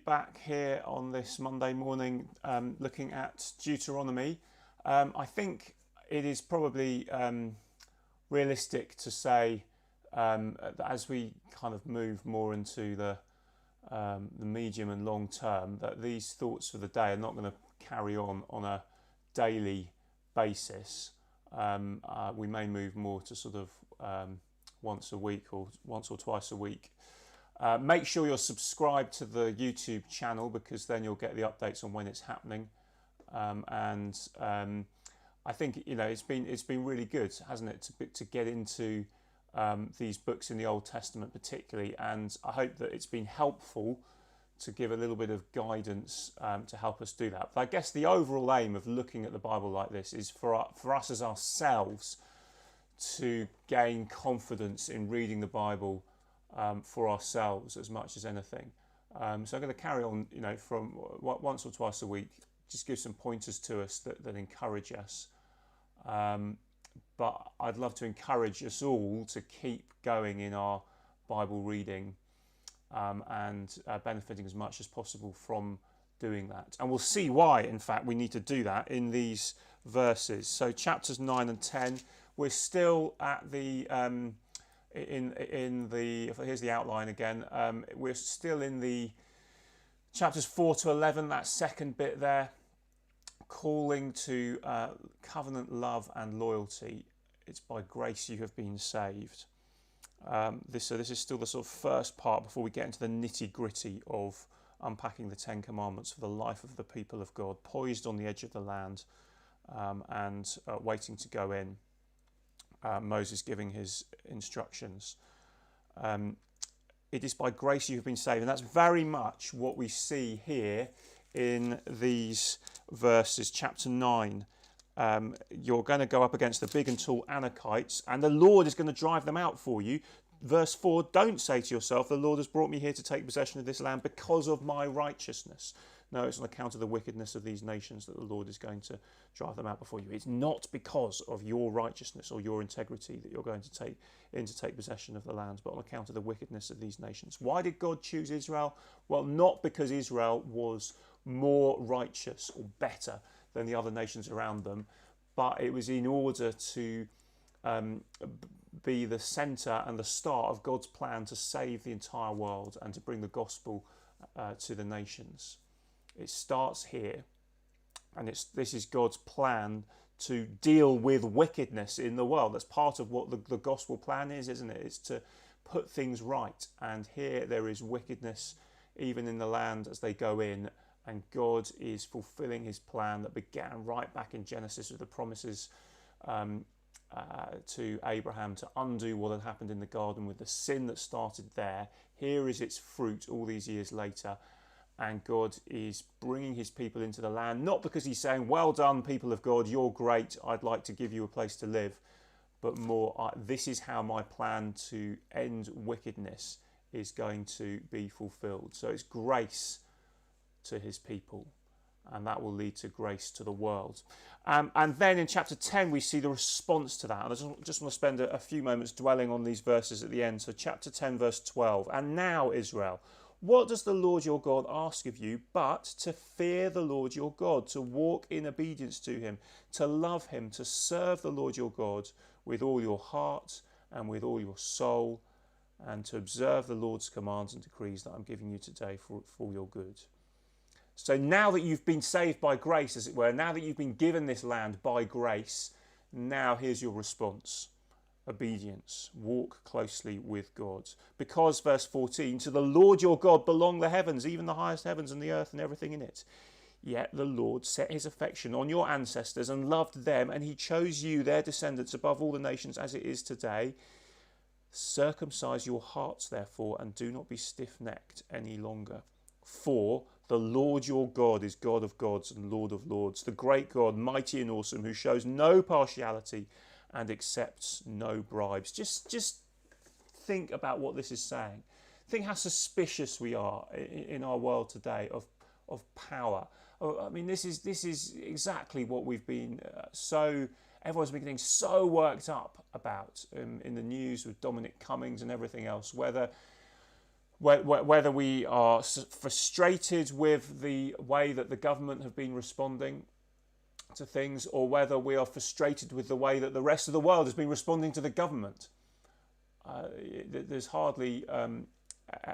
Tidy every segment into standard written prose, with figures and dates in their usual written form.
back here on this Monday morning looking at Deuteronomy. I think it is probably realistic to say that as we kind of move more into the medium and long term, that these thoughts for the day are not going to carry on a daily basis. We may move more to sort of once a week or once or twice a week. Make sure you're subscribed to the YouTube channel, because then you'll get the updates on when it's happening. I think it's been really good, hasn't it, to get into these books in the Old Testament particularly, and I hope that it's been helpful to give a little bit of guidance to help us do that. But I guess the overall aim of looking at the Bible like this is for us as ourselves to gain confidence in reading the Bible for ourselves as much as anything. So I'm going to carry on, from once or twice a week, just give some pointers to us that encourage us. But I'd love to encourage us all to keep going in our Bible reading and benefiting as much as possible from doing that. And we'll see why, in fact, we need to do that in these verses. So chapters 9 and 10, we're still at the here's the outline again. We're still in the chapters 4 to 11, that second bit there, calling to covenant love and loyalty. It's by grace you have been saved. This is still the sort of first part before we get into the nitty-gritty of unpacking the Ten Commandments for the life of the people of God, poised on the edge of the land and waiting to go in. Moses giving his instructions. It is by grace you have been saved, and that's very much what we see here in these verses. Chapter 9, you're going to go up against the big and tall Anakites, and the Lord is going to drive them out for you. Verse 4, don't say to yourself, the Lord has brought me here to take possession of this land because of my righteousness. No, it's on account of the wickedness of these nations that the Lord is going to drive them out before you. It's not because of your righteousness or your integrity that you're going to take possession of the land, but on account of the wickedness of these nations. Why did God choose Israel? Well, not because Israel was more righteous or better than the other nations around them, but it was in order to be the centre and the start of God's plan to save the entire world and to bring the gospel to the nations. It starts here, and this is God's plan to deal with wickedness in the world. That's part of what the gospel plan is, isn't it? It's to put things right, and here there is wickedness even in the land as they go in, and God is fulfilling his plan that began right back in Genesis with the promises to Abraham to undo what had happened in the garden with the sin that started there. Here is its fruit all these years later. And God is bringing his people into the land, not because he's saying, well done, people of God, you're great, I'd like to give you a place to live, but more, this is how my plan to end wickedness is going to be fulfilled. So it's grace to his people, and that will lead to grace to the world. And then in chapter 10, we see the response to that. And I just want to spend a few moments dwelling on these verses at the end. So chapter 10, verse 12, and now, Israel, what does the Lord your God ask of you but to fear the Lord your God, to walk in obedience to him, to love him, to serve the Lord your God with all your heart and with all your soul, and to observe the Lord's commands and decrees that I'm giving you today for your good. So now that you've been saved by grace, as it were, now that you've been given this land by grace, now here's your response. Obedience. Walk closely with God. Because, verse 14, to the Lord your God belong the heavens, even the highest heavens and the earth and everything in it. Yet the Lord set his affection on your ancestors and loved them, and he chose you, their descendants, above all the nations as it is today. Circumcise your hearts, therefore, and do not be stiff-necked any longer. For the Lord your God is God of gods and Lord of lords, the great God, mighty and awesome, who shows no partiality and accepts no bribes. Just think about what this is saying. Think how suspicious we are in our world today of power. I mean, this is exactly what we've been everyone's been getting so worked up about in the news with Dominic Cummings and everything else, whether Whether we are frustrated with the way that the government have been responding to things, or whether we are frustrated with the way that the rest of the world has been responding to the government. There's hardly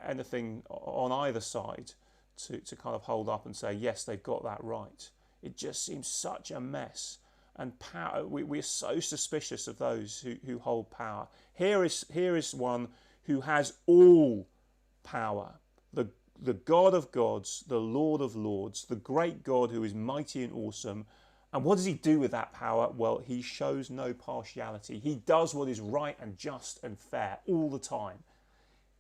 anything on either side to kind of hold up and say, yes, they've got that right. It just seems such a mess. And power, we're so suspicious of those who hold power. Here is one who has all power. The God of gods, the Lord of lords, the great God who is mighty and awesome. And what does he do with that power? Well, he shows no partiality. He does what is right and just and fair all the time.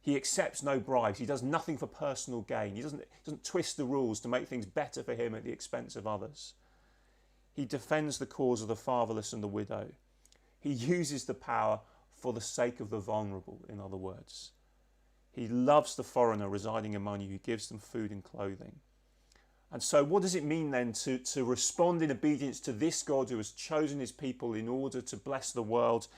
He accepts no bribes. He does nothing for personal gain. He doesn't twist the rules to make things better for him at the expense of others. He defends the cause of the fatherless and the widow. He uses the power for the sake of the vulnerable, in other words. He loves the foreigner residing among you. He gives them food and clothing. And so what does it mean then to respond in obedience to this God who has chosen his people in order to bless the world?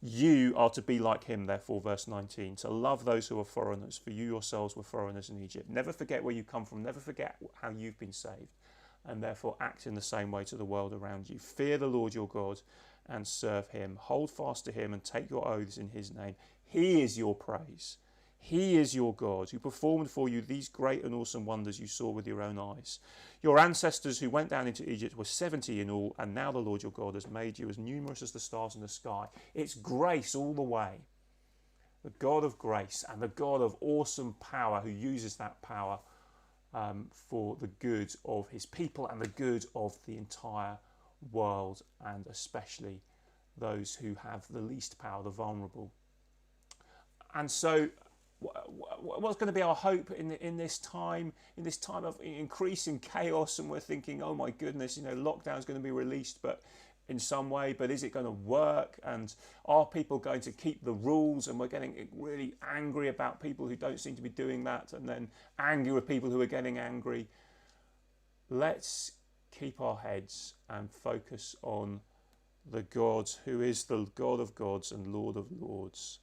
You are to be like him, therefore, verse 19, to love those who are foreigners, for you yourselves were foreigners in Egypt. Never forget where you come from. Never forget how you've been saved. And therefore act in the same way to the world around you. Fear the Lord your God and serve him. Hold fast to him and take your oaths in his name. He is your praise. He is your God who performed for you these great and awesome wonders you saw with your own eyes. Your ancestors who went down into Egypt were 70 in all, and now the Lord your God has made you as numerous as the stars in the sky. It's grace all the way. The God of grace and the God of awesome power who uses that power for the good of his people and the good of the entire world, and especially those who have the least power, the vulnerable. And so what's going to be our hope in this time of increasing chaos? And we're thinking, oh my goodness, lockdown is going to be released, but in some way, but is it going to work? And are people going to keep the rules? And we're getting really angry about people who don't seem to be doing that, and then angry with people who are getting angry. Let's keep our heads and focus on the God who is the God of gods and Lord of lords,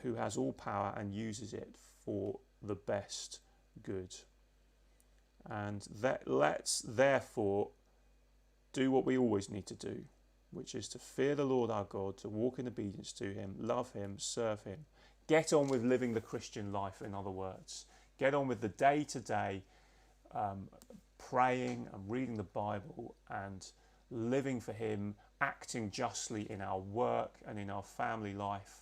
who has all power and uses it for the best good. And let's therefore do what we always need to do, which is to fear the Lord our God, to walk in obedience to him, love him, serve him. Get on with living the Christian life, in other words. Get on with the day-to-day praying and reading the Bible and living for him, acting justly in our work and in our family life.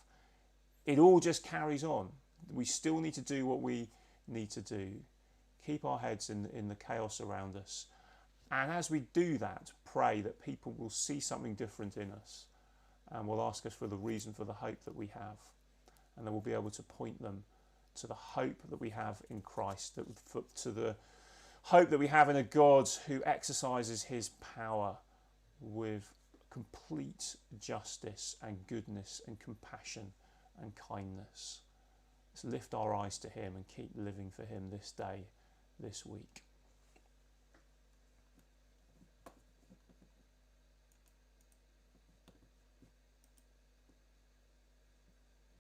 It all just carries on. We still need to do what we need to do. Keep our heads in the chaos around us. And as we do that, pray that people will see something different in us and will ask us for the reason for the hope that we have. And then we'll be able to point them to the hope that we have in Christ, to the hope that we have in a God who exercises his power with complete justice and goodness and compassion and kindness. Let's lift our eyes to him and keep living for him this day, this week.